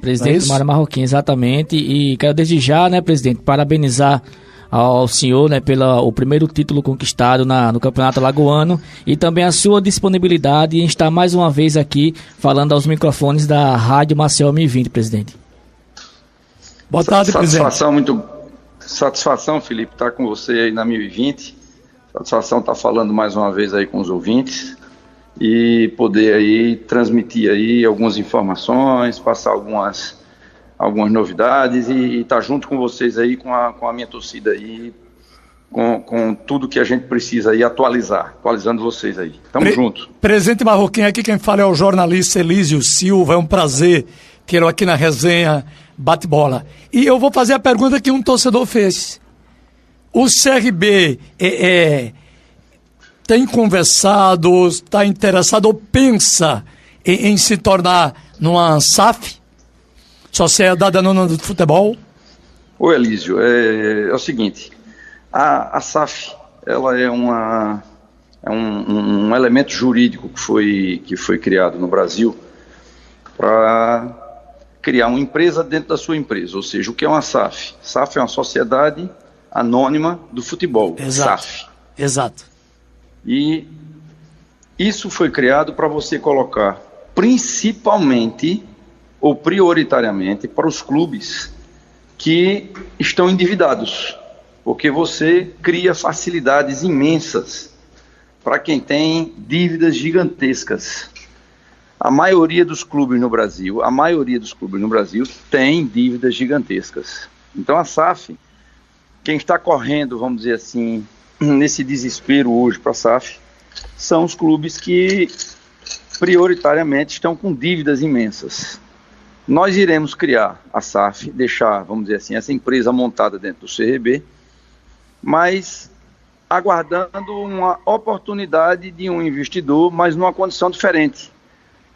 Presidente Mário Marroquim, exatamente. E quero desde já, né, presidente, parabenizar ao senhor, né, pelo primeiro título conquistado no Campeonato Alagoano e também a sua disponibilidade em estar mais uma vez aqui falando aos microfones da Rádio Maceió 1020, presidente. Boa tarde, presidente. Satisfação, Felipe, estar com você aí na 1020. Satisfação estar falando mais uma vez aí com os ouvintes e poder aí transmitir aí algumas informações, passar algumas novidades e estar junto com vocês aí, com a minha torcida aí, com tudo que a gente precisa aí atualizando vocês aí. Tamo junto. Presidente Marroquim, aqui quem fala é o jornalista Elísio Silva, é um prazer tê-lo aqui na resenha Bate-Bola. E eu vou fazer a pergunta que um torcedor fez. O CRB tem conversado, está interessado ou pensa em se tornar numa SAF? Sociedade Anônima do Futebol? Ô Elísio, é o seguinte, a SAF, ela é um elemento jurídico que foi criado no Brasil para criar uma empresa dentro da sua empresa, ou seja, o que é uma SAF? SAF é uma Sociedade Anônima do Futebol, Exato. SAF. Exato. E isso foi criado para você colocar principalmente ou prioritariamente para os clubes que estão endividados, porque você cria facilidades imensas para quem tem dívidas gigantescas. A maioria dos clubes no Brasil tem dívidas gigantescas. Então a SAF, quem está correndo, vamos dizer assim, nesse desespero hoje para a SAF, são os clubes que prioritariamente estão com dívidas imensas. Nós iremos criar a SAF, deixar, vamos dizer assim, essa empresa montada dentro do CRB, mas aguardando uma oportunidade de um investidor, mas numa condição diferente.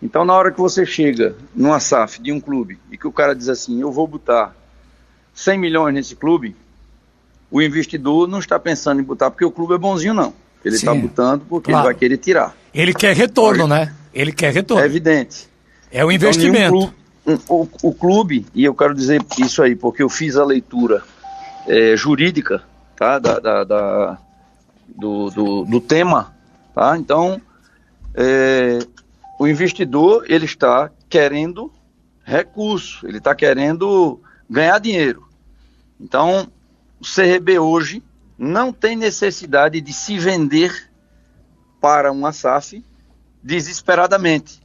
Então, na hora que você chega numa SAF de um clube e que o cara diz assim, eu vou botar 100 milhões nesse clube, o investidor não está pensando em botar porque o clube é bonzinho, não. Ele está botando porque ele vai querer tirar. Ele quer retorno, né? Ele quer retorno. É evidente. É o investimento. Então, o clube, e eu quero dizer isso aí, porque eu fiz a leitura jurídica, tá, do tema, tá? Então, o investidor, ele está querendo recurso, ele está querendo ganhar dinheiro. Então, o CRB hoje não tem necessidade de se vender para uma SAF desesperadamente.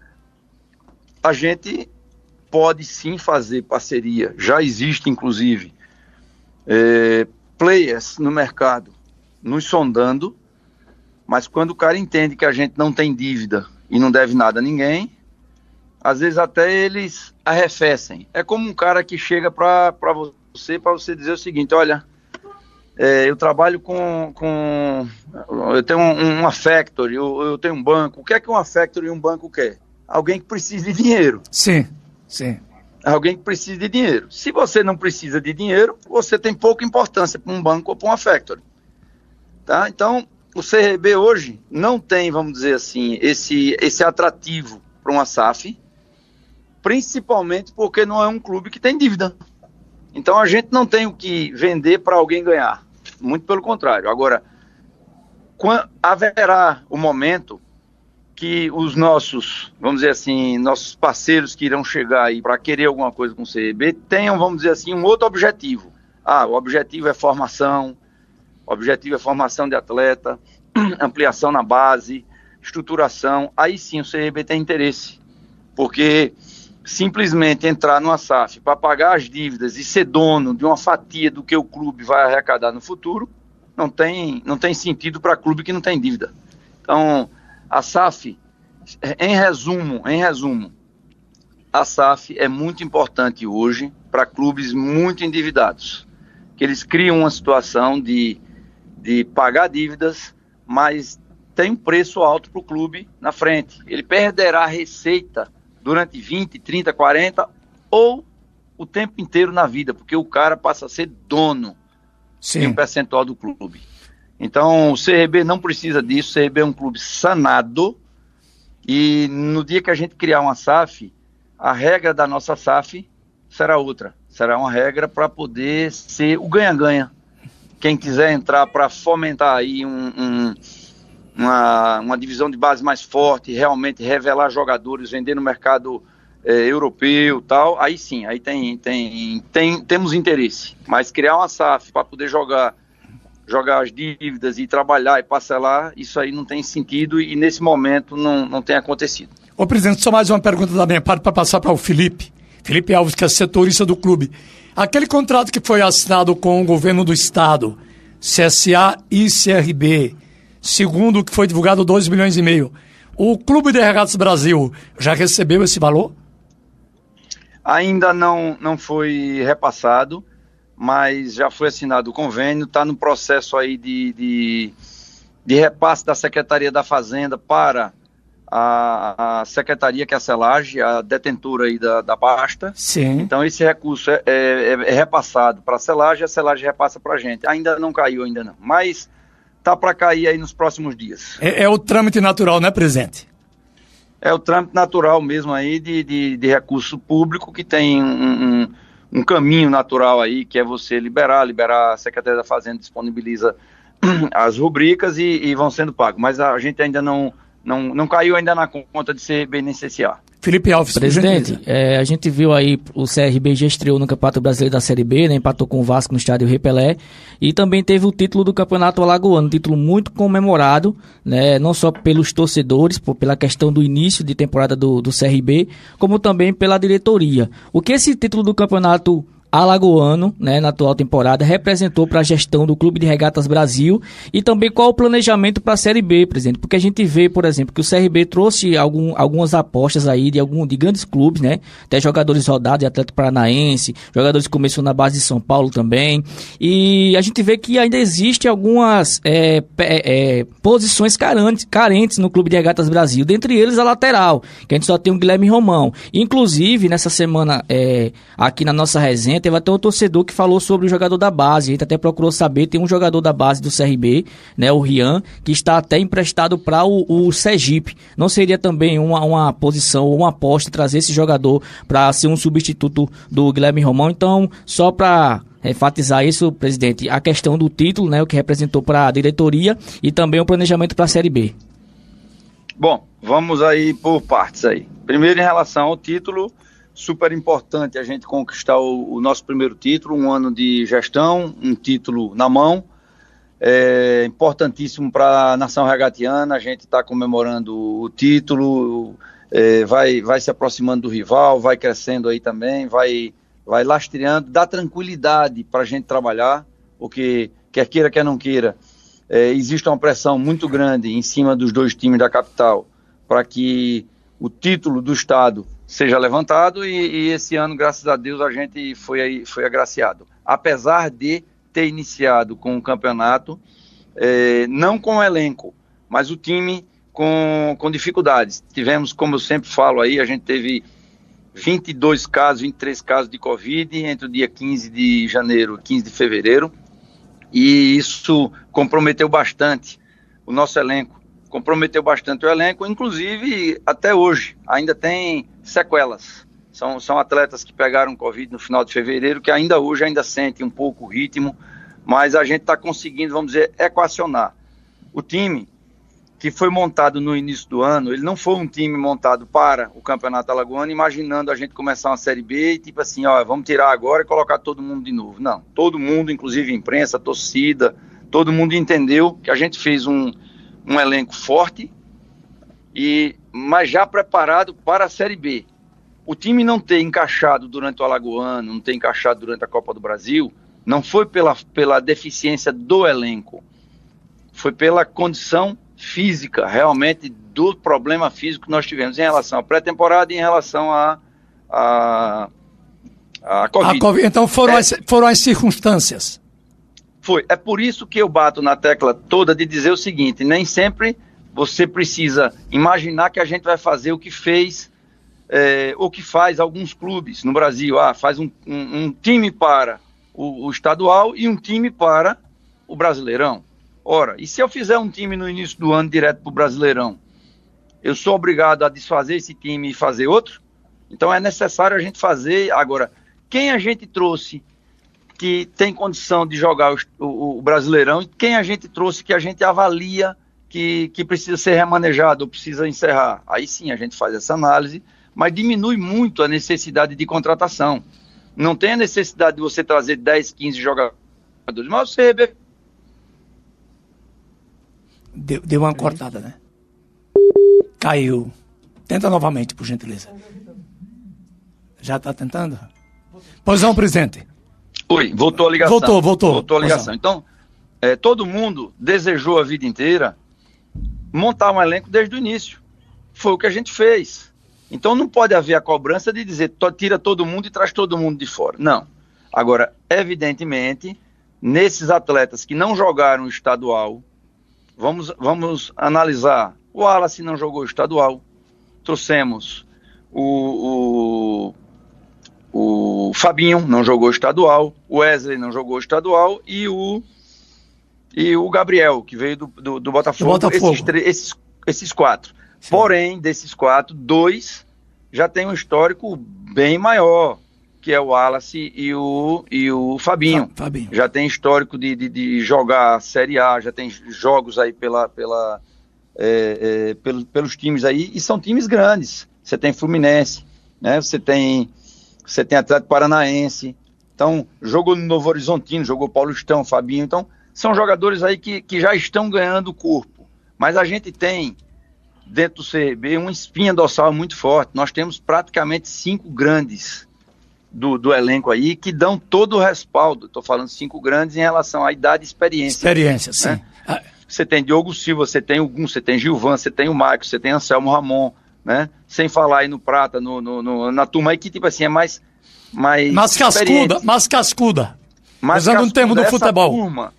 A gente pode sim fazer parceria, já existe inclusive players no mercado nos sondando, mas quando o cara entende que a gente não tem dívida e não deve nada a ninguém, às vezes até eles arrefecem. É como um cara que chega para você dizer o seguinte, olha, eu trabalho eu tenho uma factory, eu tenho um banco. O que é que uma factory e um banco quer? Alguém que precisa de dinheiro. Sim. Alguém que precisa de dinheiro. Se você não precisa de dinheiro, você tem pouca importância para um banco ou para uma factory. Tá? Então, o CRB hoje não tem, vamos dizer assim, esse atrativo para uma SAF, principalmente porque não é um clube que tem dívida. Então, a gente não tem o que vender para alguém ganhar. Muito pelo contrário. Agora, haverá o momento que os nossos, vamos dizer assim, nossos parceiros que irão chegar aí para querer alguma coisa com o CRB tenham, vamos dizer assim, um outro objetivo. O objetivo é formação, o objetivo é formação de atleta, ampliação na base, estruturação. Aí sim o CRB tem interesse, porque simplesmente entrar numa SAF para pagar as dívidas e ser dono de uma fatia do que o clube vai arrecadar no futuro, não tem sentido para clube que não tem dívida. Então, a SAF, em resumo, a SAF é muito importante hoje para clubes muito endividados, que eles criam uma situação de pagar dívidas, mas tem um preço alto para o clube na frente. Ele perderá receita durante 20, 30, 40 ou o tempo inteiro na vida, porque o cara passa a ser dono de um percentual do clube. Então, o CRB não precisa disso, o CRB é um clube sanado, e no dia que a gente criar uma SAF, a regra da nossa SAF será outra. Será uma regra para poder ser o ganha-ganha. Quem quiser entrar para fomentar aí uma divisão de base mais forte, realmente revelar jogadores, vender no mercado europeu e tal, aí sim, aí temos interesse. Mas criar uma SAF para poder jogar as dívidas e trabalhar e parcelar, isso aí não tem sentido e nesse momento não tem acontecido. Ô presidente, só mais uma pergunta da minha parte para passar para o Felipe Alves, que é setorista do clube. Aquele contrato que foi assinado com o governo do estado, CSA e CRB, segundo o que foi divulgado, 2,5 milhões. O Clube de Regatas Brasil já recebeu esse valor? Ainda não foi repassado, mas já foi assinado o convênio, está no processo aí de repasse da Secretaria da Fazenda para a Secretaria, que é a Celage, a detentora aí da pasta. Sim. Então esse recurso é repassado para a Celage repassa para a gente. Ainda não caiu, mas tá para cair aí nos próximos dias. É o trâmite natural, né, presidente? É o trâmite natural mesmo aí de recurso público, que tem um caminho natural aí, que é você liberar a Secretaria da Fazenda disponibiliza as rubricas e vão sendo pagos. Mas a gente ainda não caiu ainda na conta de ser beneficiar. Felipe Alves, presidente, a gente viu aí o CRB já estreou no Campeonato Brasileiro da Série B, né, empatou com o Vasco no estádio Rei Pelé, e também teve o título do Campeonato Alagoano, um título muito comemorado, né, não só pelos torcedores, pela questão do início de temporada do CRB, como também pela diretoria. O que esse título do Campeonato Alagoano, né, na atual temporada, representou para a gestão do Clube de Regatas Brasil e também qual o planejamento para a Série B, presidente? Porque a gente vê, por exemplo, que o CRB trouxe algumas apostas aí de grandes clubes, né, até jogadores rodados, Atlético Paranaense, jogadores que começou na base de São Paulo também, e a gente vê que ainda existe algumas posições carentes no Clube de Regatas Brasil, dentre eles a lateral, que a gente só tem o Guilherme Romão. Inclusive, nessa semana, aqui na nossa resenha, teve até um torcedor que falou sobre o jogador da base. A gente até procurou saber, tem um jogador da base do CRB, né, o Rian, que está até emprestado para o Sergipe. Não seria também uma posição ou uma aposta trazer esse jogador para ser um substituto do Guilherme Romão? Então, só para enfatizar isso, presidente, a questão do título, né, o que representou para a diretoria e também o planejamento para a Série B. Bom, vamos aí por partes aí. Primeiro, em relação ao título, super importante a gente conquistar o nosso primeiro título, um ano de gestão, um título na mão, importantíssimo para a nação regatiana. A gente está comemorando o título, vai se aproximando do rival, vai crescendo aí também, vai lastreando, dá tranquilidade para a gente trabalhar, porque quer queira, quer não queira, existe uma pressão muito grande em cima dos dois times da capital para que o título do estado seja levantado e esse ano, graças a Deus, a gente foi agraciado. Apesar de ter iniciado com o campeonato, não com o elenco, mas o time com dificuldades. Tivemos, como eu sempre falo aí, a gente teve 23 casos de Covid entre o dia 15 de janeiro e 15 de fevereiro, e isso comprometeu bastante o nosso elenco. Inclusive até hoje, ainda tem sequelas. São atletas que pegaram Covid no final de fevereiro, que ainda hoje sentem um pouco o ritmo, mas a gente está conseguindo, vamos dizer, equacionar. O time que foi montado no início do ano, ele não foi um time montado para o Campeonato Alagoano, imaginando a gente começar uma Série B e tipo assim, vamos tirar agora e colocar todo mundo de novo. Não, todo mundo, inclusive a imprensa, a torcida, todo mundo entendeu que a gente fez um elenco forte, mas já preparado para a Série B. O time não ter encaixado durante o Alagoano, não ter encaixado durante a Copa do Brasil, não foi pela deficiência do elenco, foi pela condição física, realmente, do problema físico que nós tivemos em relação à pré-temporada e em relação à Covid. Então foram as circunstâncias. É por isso que eu bato na tecla toda de dizer o seguinte: nem sempre você precisa imaginar que a gente vai fazer o que fez, ou que faz alguns clubes no Brasil. Faz um time para o estadual e um time para o Brasileirão. Ora, e se eu fizer um time no início do ano direto para o Brasileirão, eu sou obrigado a desfazer esse time e fazer outro? Então é necessário a gente fazer. Agora, quem a gente trouxe que tem condição de jogar o Brasileirão e quem a gente trouxe que a gente avalia que precisa ser remanejado ou precisa encerrar. Aí sim a gente faz essa análise, mas diminui muito a necessidade de contratação. Não tem a necessidade de você trazer 10, 15 jogadores, mas você... Deu uma cortada, né? Caiu. Tenta novamente, por gentileza. Já está tentando? Pois não, presidente. Oi, voltou a ligação. Voltou a ligação. Então, todo mundo desejou a vida inteira montar um elenco desde o início. Foi o que a gente fez. Então não pode haver a cobrança de dizer tira todo mundo e traz todo mundo de fora. Não. Agora, evidentemente, nesses atletas que não jogaram o estadual, vamos analisar. O Wallace não jogou o estadual. Trouxemos o Fabinho, não jogou o estadual. O Wesley não jogou o estadual. E o Gabriel, que veio do Botafogo. Esses 4. Sim. Porém, desses 4, 2 já tem um histórico bem maior, que é o Wallace e o Fabinho. Fabinho. Já tem histórico de jogar Série A, já tem jogos aí pelos times aí, e são times grandes. Você tem Fluminense, né? Você tem Atlético Paranaense, então jogou no Novo Horizontino, jogou Paulistão, Fabinho, então são jogadores aí que já estão ganhando corpo. Mas a gente tem dentro do CRB uma espinha dorsal muito forte. Nós temos praticamente 5 grandes do elenco aí que dão todo o respaldo. Estou falando 5 grandes em relação à idade e experiência. Experiência, sim. Né? Você tem Diogo Silva, você tem o Gum, você tem Gilvan, você tem o Marcos, você tem Anselmo Ramon, né? Sem falar aí no Prata, na turma aí que tipo assim é mais cascuda. Usando um termo do futebol. Turma,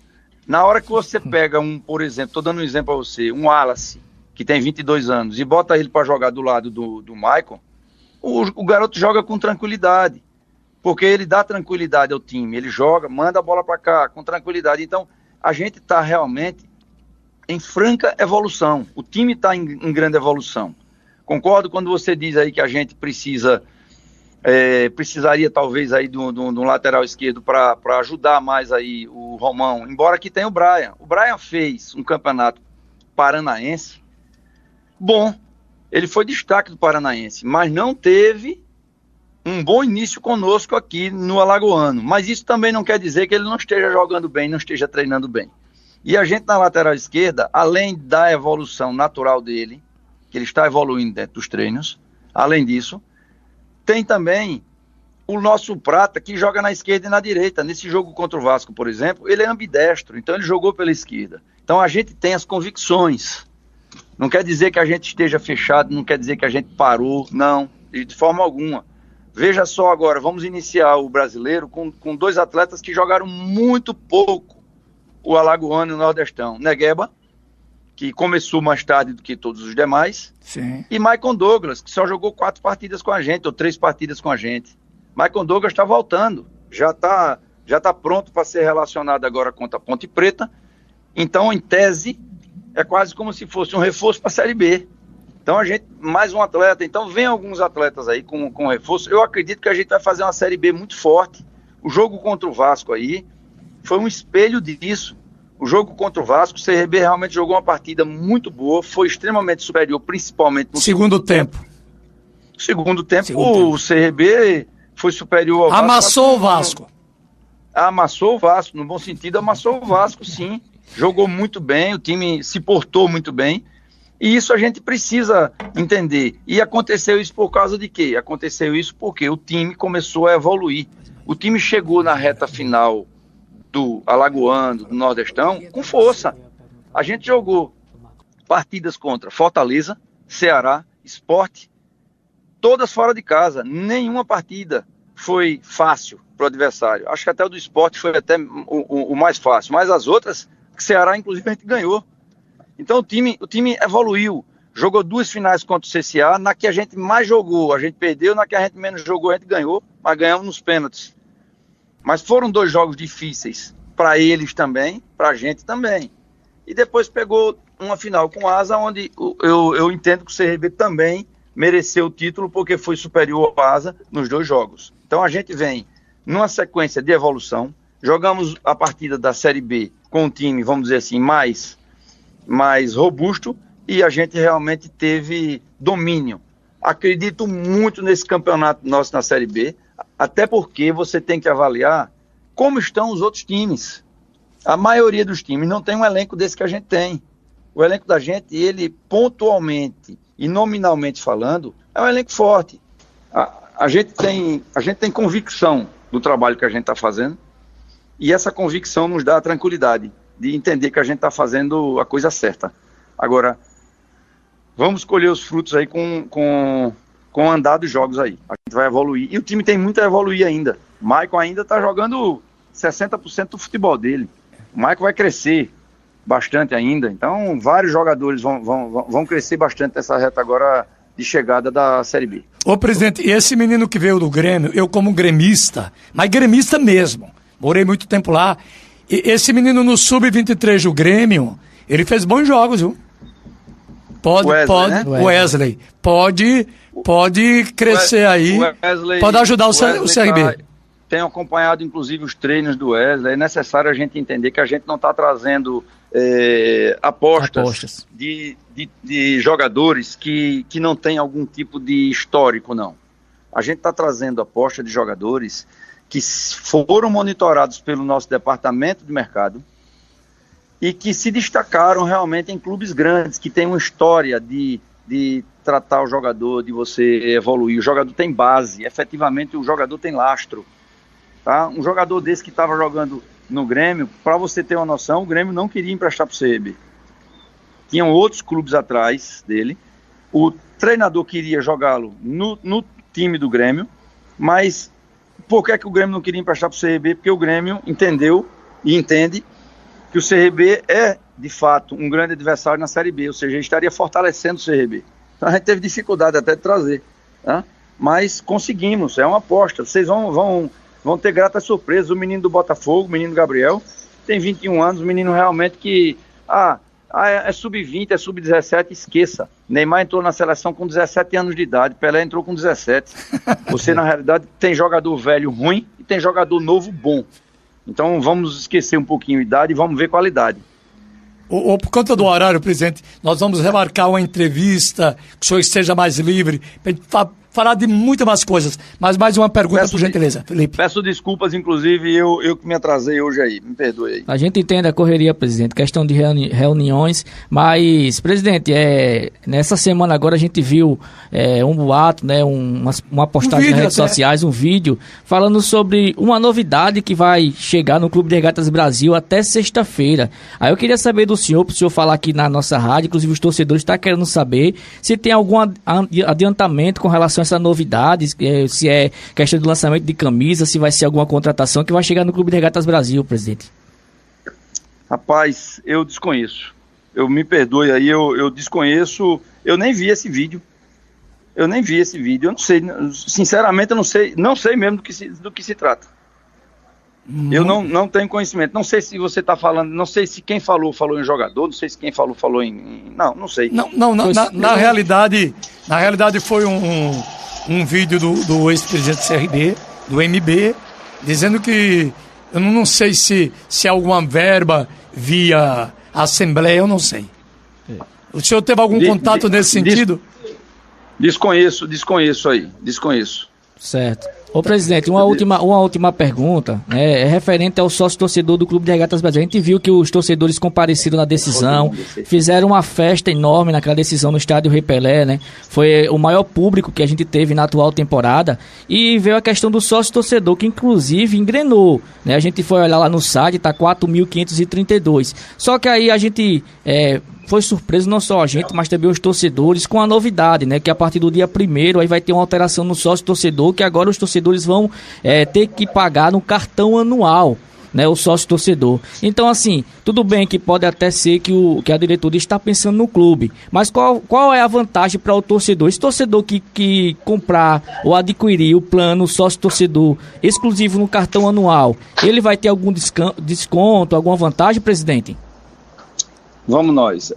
na hora que você pega por exemplo, estou dando um exemplo para você, um Wallace, que tem 22 anos, e bota ele para jogar do lado do Maicon, o garoto joga com tranquilidade, porque ele dá tranquilidade ao time, ele joga, manda a bola para cá, com tranquilidade. Então, a gente está realmente em franca evolução, o time está em grande evolução. Concordo quando você diz aí que a gente precisaria talvez aí de um lateral esquerdo para ajudar mais aí o Romão, embora que tenha o Brian. O Brian fez um campeonato paranaense bom, ele foi destaque do Paranaense, mas não teve um bom início conosco aqui no Alagoano. Mas isso também não quer dizer que ele não esteja jogando bem, não esteja treinando bem. E a gente na lateral esquerda, além da evolução natural dele, que ele está evoluindo dentro dos treinos, além disso, tem também o nosso Prata, que joga na esquerda e na direita. Nesse jogo contra o Vasco, por exemplo, ele é ambidestro, então ele jogou pela esquerda. Então a gente tem as convicções. Não quer dizer que a gente esteja fechado, não quer dizer que a gente parou, não, de forma alguma. Veja só agora, vamos iniciar o Brasileiro com 2 atletas que jogaram muito pouco, o Alagoano e o Nordestão. Negueba, que começou mais tarde do que todos os demais, sim. E Maicon Douglas, que só jogou 4 partidas com a gente, ou 3 partidas com a gente. Maicon Douglas está voltando, já tá pronto para ser relacionado agora contra a Ponte Preta. Então, em tese, é quase como se fosse um reforço para a Série B. Então a gente, mais um atleta, então vem alguns atletas aí com reforço. Eu acredito que a gente vai fazer uma Série B muito forte. O jogo contra o Vasco aí foi um espelho disso. O jogo contra o Vasco, o CRB realmente jogou uma partida muito boa, foi extremamente superior, principalmente no segundo tempo. Segundo tempo, o CRB foi superior ao Vasco. Amassou o Vasco. Amassou o Vasco, no bom sentido, amassou o Vasco, sim. Jogou muito bem, o time se portou muito bem, e isso a gente precisa entender. E aconteceu isso por causa de quê? Aconteceu isso porque o time começou a evoluir. O time chegou na reta final do Alagoano, do Nordestão, com força. A gente jogou partidas contra Fortaleza, Ceará, Sport, todas fora de casa. Nenhuma partida foi fácil para o adversário. Acho que até o do Sport foi até o mais fácil, mas as outras, Ceará inclusive a gente ganhou. Então o time evoluiu, jogou 2 finais contra o CSA, na que a gente mais jogou, a gente perdeu, na que a gente menos jogou, a gente ganhou, mas ganhamos nos pênaltis. Mas foram 2 jogos difíceis, para eles também, para a gente também. E depois pegou uma final com Asa, onde eu entendo que o CRB também mereceu o título, porque foi superior ao Asa nos 2 jogos. Então a gente vem numa sequência de evolução. Jogamos a partida da Série B com um time, vamos dizer assim, mais robusto, e a gente realmente teve domínio. Acredito muito nesse campeonato nosso na Série B, até porque você tem que avaliar como estão os outros times. A maioria dos times não tem um elenco desse que a gente tem. O elenco da gente, ele pontualmente e nominalmente falando, é um elenco forte. A gente tem convicção do trabalho que a gente está fazendo, e essa convicção nos dá a tranquilidade de entender que a gente está fazendo a coisa certa. Agora, vamos colher os frutos aí com o andar dos jogos aí. A gente vai evoluir. E o time tem muito a evoluir ainda. O Maicon ainda está jogando 60% do futebol dele. O Maicon vai crescer bastante ainda. Então, vários jogadores vão crescer bastante nessa reta agora de chegada da Série B. Ô, presidente, e esse menino que veio do Grêmio, eu como gremista, mas gremista mesmo, morei muito tempo lá, e esse menino no Sub-23 do Grêmio, ele fez bons jogos, viu? Wesley, pode crescer aí, pode ajudar o CRB. Tenho acompanhado, inclusive, os treinos do Wesley. É necessário a gente entender que a gente não está trazendo apostas de jogadores que não têm algum tipo de histórico, não. A gente está trazendo aposta de jogadores que foram monitorados pelo nosso departamento de mercado e que se destacaram realmente em clubes grandes, que tem uma história de tratar o jogador, de você evoluir. O jogador tem base, efetivamente o jogador tem lastro. Tá? Um jogador desse que estava jogando no Grêmio, para você ter uma noção, o Grêmio não queria emprestar para o CRB. Tinham outros clubes atrás dele. O treinador queria jogá-lo no time do Grêmio, mas por que o Grêmio não queria emprestar para o CRB? Porque o Grêmio entendeu e entende que o CRB é, de fato, um grande adversário na Série B, ou seja, estaria fortalecendo o CRB. Então a gente teve dificuldade até de trazer, tá? Mas conseguimos, é uma aposta. Vocês vão ter gratas surpresas. O menino do Botafogo, o menino Gabriel, tem 21 anos, o menino realmente que... é sub-20, é sub-17, esqueça. Neymar entrou na seleção com 17 anos de idade, Pelé entrou com 17. Você, na realidade, tem jogador velho ruim e tem jogador novo bom. Então vamos esquecer um pouquinho a idade e vamos ver qualidade. Por conta do horário, presidente, nós vamos remarcar uma entrevista, que o senhor esteja mais livre, para a gente falar de muitas mais coisas. Mas mais uma pergunta, por gentileza, Felipe. Peço desculpas, inclusive, eu que me atrasei hoje aí, me perdoe aí. A gente entende a correria, presidente, questão de reuniões, mas, presidente, nessa semana agora a gente viu um boato, né, uma postagem nas redes sociais, um vídeo, falando sobre uma novidade que vai chegar no Clube de Regatas Brasil até sexta-feira. Aí eu queria saber do senhor, para o senhor falar aqui na nossa rádio, inclusive os torcedores estão querendo saber se tem algum adiantamento com relação a essa novidade, se é questão de lançamento de camisa, se vai ser alguma contratação que vai chegar no Clube de Regatas Brasil, presidente. Rapaz, eu desconheço. Eu me perdoe aí, eu desconheço. Eu nem vi esse vídeo. Eu não sei. Sinceramente, eu não sei mesmo do que se trata. Eu não tenho conhecimento. Não sei se você está falando, não sei se quem falou em jogador, não sei se quem falou em... Não sei. Na realidade foi um vídeo do ex-presidente do CRB, do MB, dizendo que, eu não sei se é alguma verba via Assembleia, eu não sei. O senhor teve algum contato nesse sentido? Desconheço. Certo. Ô, presidente, uma última pergunta, né, é referente ao sócio-torcedor do Clube de Regatas Brasil. A gente viu que os torcedores compareceram na decisão, fizeram uma festa enorme naquela decisão no estádio Rei Pelé, né? Foi o maior público que a gente teve na atual temporada. E veio a questão do sócio-torcedor, que inclusive engrenou, né? A gente foi olhar lá no site, tá 4.532. Só que aí a gente... foi surpreso não só a gente, mas também os torcedores com a novidade, né? Que a partir do dia 1º aí vai ter uma alteração no sócio-torcedor, que agora os torcedores vão ter que pagar no cartão anual, né? O sócio-torcedor. Então, assim, tudo bem que pode até ser que a diretoria está pensando no clube, mas qual é a vantagem para o torcedor? Esse torcedor que comprar ou adquirir o plano sócio-torcedor exclusivo no cartão anual, ele vai ter algum desconto, alguma vantagem, presidente? Vamos nós.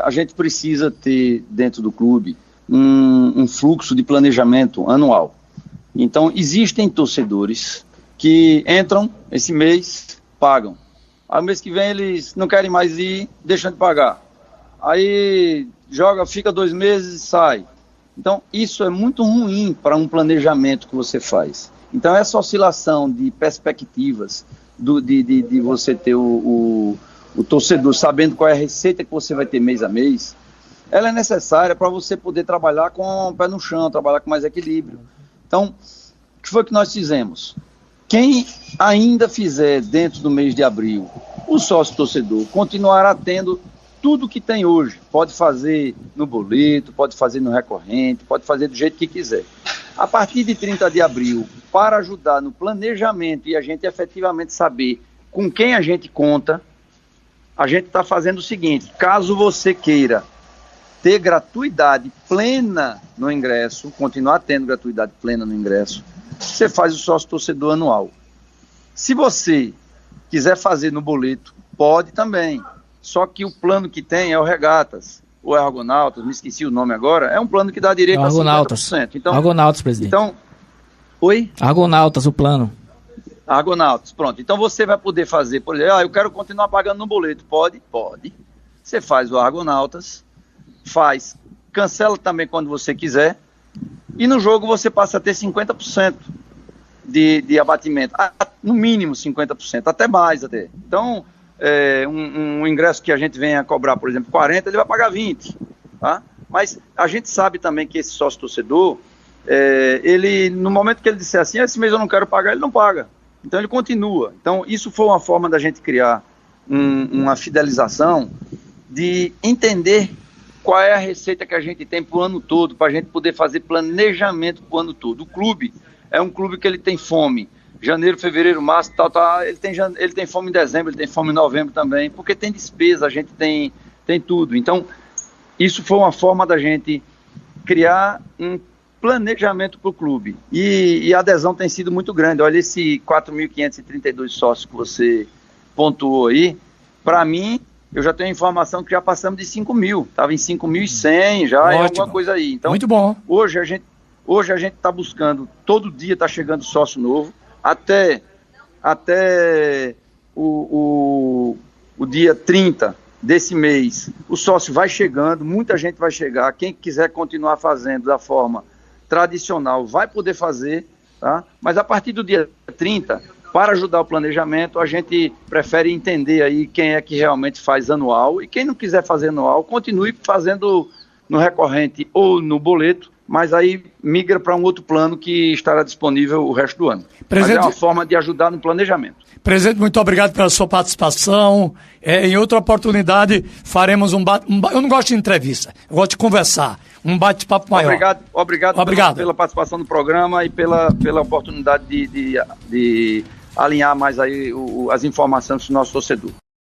A gente precisa ter dentro do clube um fluxo de planejamento anual. Então, existem torcedores que entram esse mês, pagam. Aí, mês que vem, eles não querem mais ir, deixam de pagar. Aí, joga, fica 2 meses e sai. Então, isso é muito ruim para um planejamento que você faz. Então, essa oscilação de perspectivas, de você ter o torcedor sabendo qual é a receita que você vai ter mês a mês, ela é necessária para você poder trabalhar com o pé no chão, trabalhar com mais equilíbrio. Então, o que foi que nós fizemos? Quem ainda fizer dentro do mês de abril, o sócio-torcedor continuará tendo tudo que tem hoje. Pode fazer no boleto, pode fazer no recorrente, pode fazer do jeito que quiser. A partir de 30 de abril, para ajudar no planejamento e a gente efetivamente saber com quem a gente conta, a gente está fazendo o seguinte: caso você queira ter gratuidade plena no ingresso, continuar tendo gratuidade plena no ingresso, você faz o sócio-torcedor anual. Se você quiser fazer no boleto, pode também. Só que o plano que tem é o Regatas, ou é Argonautas, me esqueci o nome agora, é um plano que dá direito a 50%. Então, Argonautas, presidente. Então, oi? Argonautas, o plano. Argonautas, pronto. Então você vai poder fazer, por exemplo, eu quero continuar pagando no boleto. Pode? Pode. Você faz o Argonautas, cancela também quando você quiser, e no jogo você passa a ter 50% de abatimento, no mínimo 50%, até mais até. Então, um ingresso que a gente venha cobrar, por exemplo, 40, ele vai pagar 20, tá? Mas a gente sabe também que esse sócio-torcedor, ele, no momento que ele disser assim, esse mês eu não quero pagar, ele não paga. Então ele continua. Então isso foi uma forma da gente criar uma fidelização, de entender qual é a receita que a gente tem para o ano todo, para a gente poder fazer planejamento para o ano todo. O clube é um clube que ele tem fome. Janeiro, fevereiro, março, ele tem fome em dezembro, ele tem fome em novembro também, porque tem despesa, a gente tem tudo. Então, isso foi uma forma da gente criar um planejamento para o clube. E a adesão tem sido muito grande. Olha, esse 4.532 sócios que você pontuou aí, para mim, eu já tenho informação que já passamos de 5.000. Estava em 5.100 já, é alguma coisa aí. Então, muito bom. Hoje a gente está buscando, todo dia está chegando sócio novo, até o dia 30 desse mês, o sócio vai chegando, muita gente vai chegar, quem quiser continuar fazendo da forma tradicional vai poder fazer, tá? Mas a partir do dia 30, para ajudar o planejamento, a gente prefere entender aí quem é que realmente faz anual, e quem não quiser fazer anual, continue fazendo no recorrente ou no boleto, mas aí migra para um outro plano que estará disponível o resto do ano. Mas é uma forma de ajudar no planejamento. Presidente, muito obrigado pela sua participação. Em outra oportunidade faremos eu não gosto de entrevista, eu gosto de conversar, um bate-papo maior. Obrigado pela participação no programa e pela oportunidade de alinhar mais aí as informações do nosso torcedor.